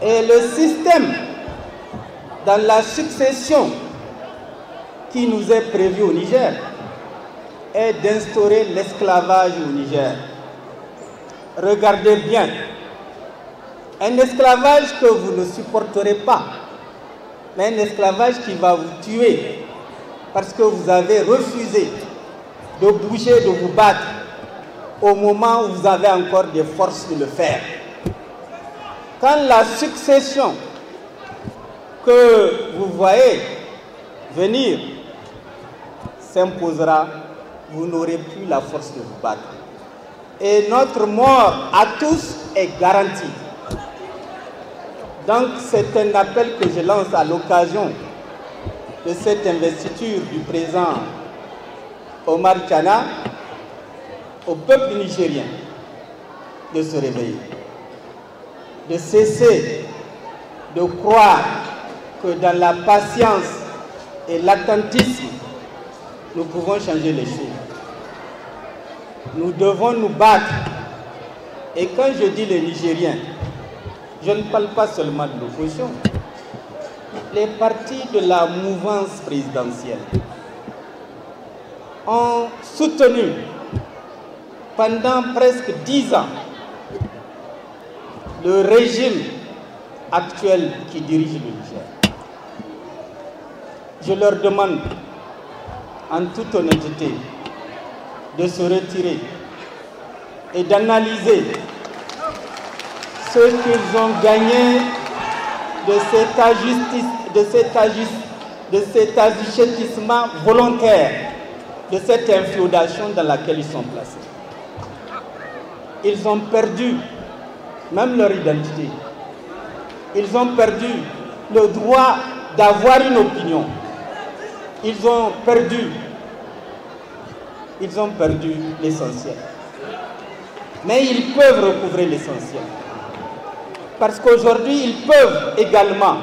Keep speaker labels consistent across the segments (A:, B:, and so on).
A: Et le système dans la succession qui nous est prévu au Niger est d'instaurer l'esclavage au Niger. Regardez bien, un esclavage que vous ne supporterez pas, mais un esclavage qui va vous tuer parce que vous avez refusé de bouger, de vous battre au moment où vous avez encore des forces de le faire. Quand la succession que vous voyez venir s'imposera, vous n'aurez plus la force de vous battre. Et notre mort à tous est garantie. Donc c'est un appel que je lance à l'occasion de cette investiture du président Omar Tchana au peuple nigérien de se réveiller, de cesser de croire que dans la patience et l'attentisme, nous pouvons changer les choses. Nous devons nous battre. Et quand je dis les Nigériens, je ne parle pas seulement de l'opposition. Les partis de la mouvance présidentielle ont soutenu pendant presque 10 ans le régime actuel qui dirige le Niger. Je leur demande en toute honnêteté de se retirer et d'analyser ce qu'ils ont gagné de cet agichissement volontaire, de cette inféodation dans laquelle ils sont placés. Ils ont perdu même leur identité. Ils ont perdu le droit d'avoir une opinion. Ils ont perdu l'essentiel. Mais ils peuvent recouvrer l'essentiel. Parce qu'aujourd'hui, ils peuvent également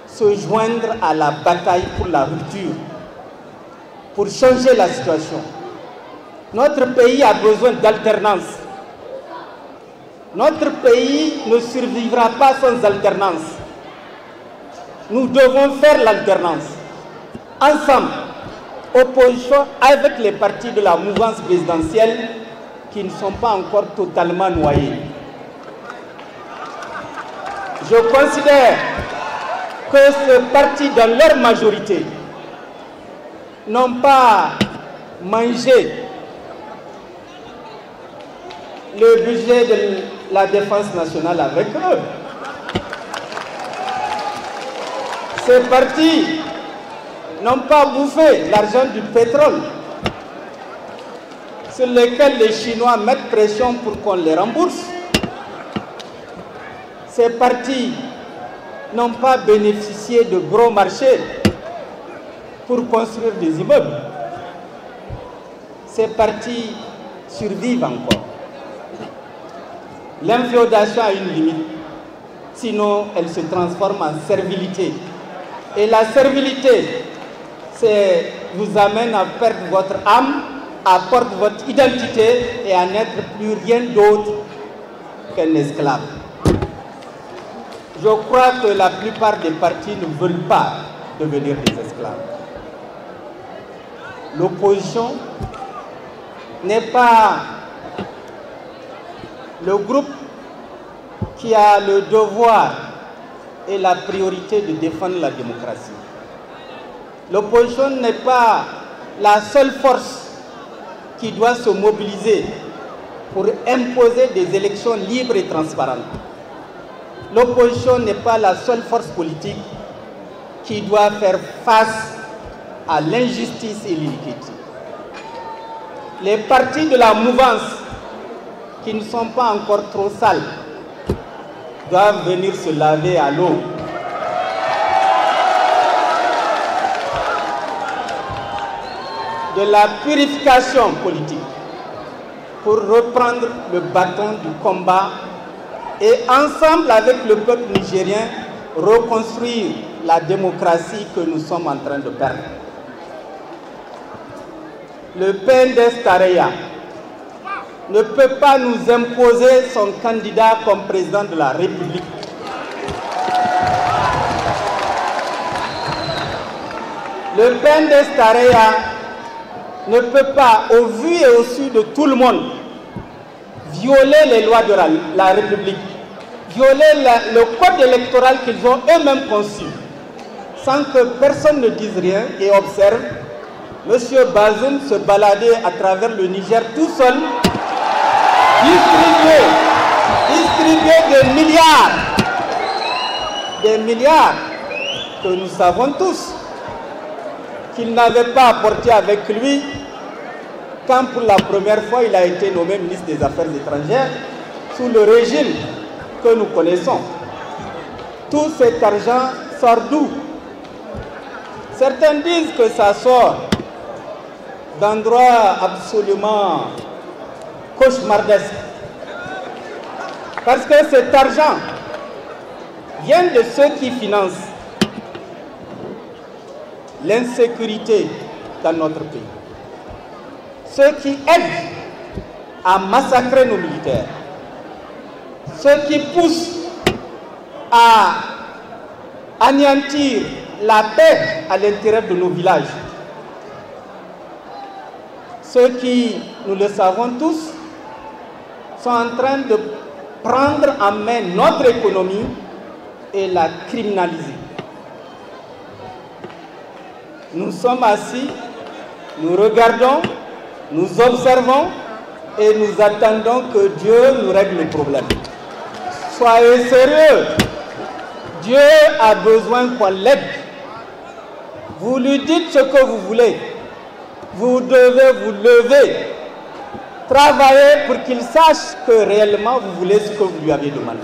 A: se joindre à la bataille pour la rupture, pour changer la situation. Notre pays a besoin d'alternance. Notre pays ne survivra pas sans alternance. Nous devons faire l'alternance. Ensemble, opposition avec les partis de la mouvance présidentielle qui ne sont pas encore totalement noyés. Je considère que ces partis, dans leur majorité, n'ont pas mangé le budget de la défense nationale avec eux. Ces partis n'ont pas bouffé l'argent du pétrole sur lequel les Chinois mettent pression pour qu'on les rembourse. Ces partis n'ont pas bénéficié de gros marchés pour construire des immeubles. Ces partis survivent encore. L'inféodation a une limite, sinon elle se transforme en servilité. Et la servilité, vous amène à perdre votre âme, à perdre votre identité et à n'être plus rien d'autre qu'un esclave. Je crois que la plupart des partis ne veulent pas devenir des esclaves. L'opposition n'est pas le groupe qui a le devoir et la priorité de défendre la démocratie. L'opposition n'est pas la seule force qui doit se mobiliser pour imposer des élections libres et transparentes. L'opposition n'est pas la seule force politique qui doit faire face à l'injustice et l'iniquité. Les partis de la mouvance qui ne sont pas encore trop sales doivent venir se laver à l'eau. De la purification politique pour reprendre le bâton du combat et ensemble avec le peuple nigérien reconstruire la démocratie que nous sommes en train de perdre. Le PNDS Tareya ne peut pas nous imposer son candidat comme président de la République. Le PNDS Tareya ne peut pas, au vu et au su de tout le monde, violer les lois de la République, violer le code électoral qu'ils ont eux-mêmes conçu, sans que personne ne dise rien et observe M. Bazoum se balader à travers le Niger tout seul, distribuer des milliards que nous savons tous qu'il n'avait pas apporté avec lui quand pour la première fois il a été nommé ministre des Affaires étrangères sous le régime que nous connaissons. Tout cet argent sort d'où? Certains disent que ça sort d'endroits absolument cauchemardesques. Parce que cet argent vient de ceux qui financent l'insécurité dans notre pays. Ceux qui aident à massacrer nos militaires. Ceux qui poussent à anéantir la paix à l'intérieur de nos villages. Ceux qui, nous le savons tous, sont en train de prendre en main notre économie et la criminaliser. Nous sommes assis, nous regardons, nous observons et nous attendons que Dieu nous règle le problème. Soyez sérieux. Dieu a besoin qu'on l'aide. Vous lui dites ce que vous voulez. Vous devez vous lever, travailler pour qu'il sache que réellement vous voulez ce que vous lui avez demandé.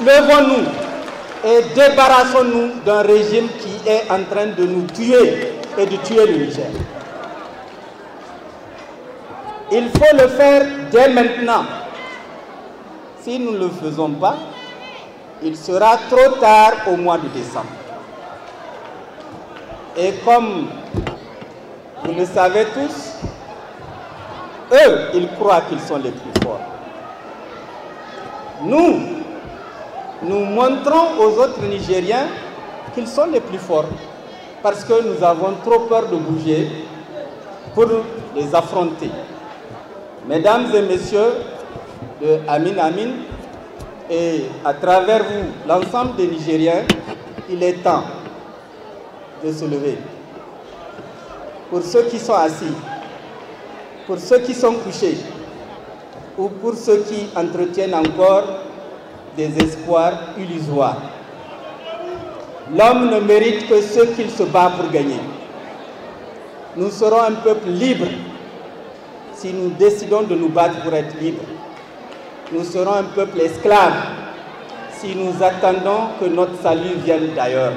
A: Levons-nous et débarrassons-nous d'un régime qui est en train de nous tuer et de tuer le Niger. Il faut le faire dès maintenant. Si nous ne le faisons pas, il sera trop tard au mois de décembre. Et comme vous le savez tous, eux, ils croient qu'ils sont les plus forts. Nous montrons aux autres Nigériens qu'ils sont les plus forts. Parce que nous avons trop peur de bouger pour les affronter. Mesdames et messieurs de Amin Amin, et à travers vous, l'ensemble des Nigériens, il est temps de se lever. Pour ceux qui sont assis, pour ceux qui sont couchés, ou pour ceux qui entretiennent encore des espoirs illusoires. L'homme ne mérite que ce qu'il se bat pour gagner. Nous serons un peuple libre si nous décidons de nous battre pour être libres. Nous serons un peuple esclave si nous attendons que notre salut vienne d'ailleurs.